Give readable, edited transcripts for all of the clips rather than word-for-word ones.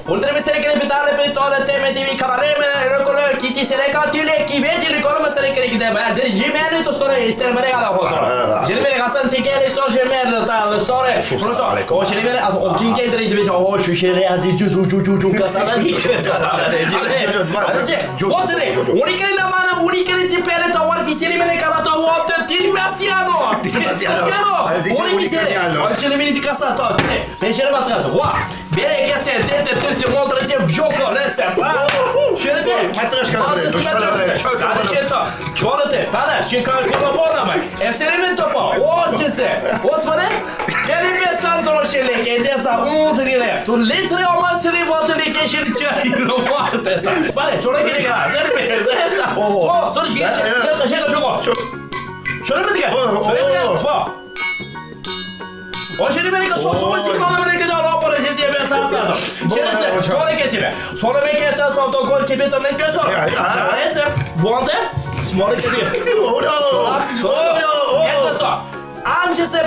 Oltre a che ripetare per torre teme devi cavare me chi ti se le cattive chi vedi le corna se le che de ma de gmail to story se me regala cosa je me gasan te che le so je me ta le story non so o je me az o kin che de o şu şeyleri az ju kasada di What's it? Unica la mano, unica ti pelle ta ora ti se me cala ta water ti masiano. Unica se. Ora ce le mini di casa to. Pensiero ma atrás. Wa. Bere che se te moltre se gioco resta. Şöyle bir. Matraş kalabilir. Hadi şey sor. Çikolata. Bana şu kadar kola mı? Eserimi topa. O şişe. O sonra. Gelin bir santro şeyle gedesa 10 lira. Tu litre olmaz seni vatı like şimdi çayırım var desa. Bana çola geri gel. Nerede bir zeta. Sonra şu geçe. Şaka şoko. Şöyle mi dikkat? Şöyle mi? O şimdi beni soğuk signal beni que ora para gente ver essa nada. Chega, olha que tiver. Só não vem que tá só tô gol que beta nem que só. Já esse, vonte. Smole que tiver. Esta só. Antes se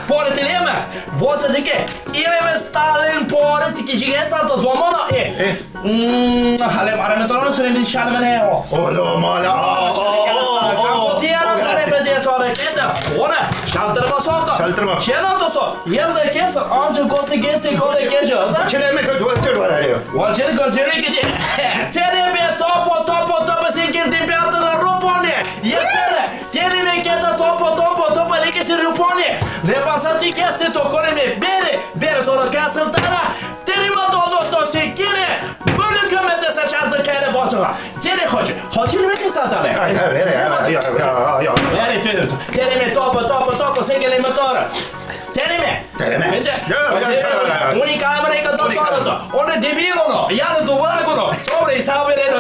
pode te lembra? Você de quê? Ele vai estar em pode se que chega essa tua zona Hale metronom söyle bir şarkı ne o? Oğlum hala. Diğer repetiye sonra kete. Ona şaltırma sonra. Şaltırma. Çena to so. Yerde kesin ancak kosu geçsin kole geçiyor. Çeleme kötü var arıyor. Walcel golcere gidi. Terebe topo sen girdin bir atada rupone. Yesere. Terebe kete topo leke se rupone. Repasati kese to koleme bere sonra kasıltana. Terima to se kire. Böyle kömete saçazı kere boçuna. Tere hoca. Hoca ne satane? Ya. Veri tüydüm. Tereme topo se gele motora. Tereme. Unica America do Solo. Onde devigono. Yano do Varagono. Sobre i sabere.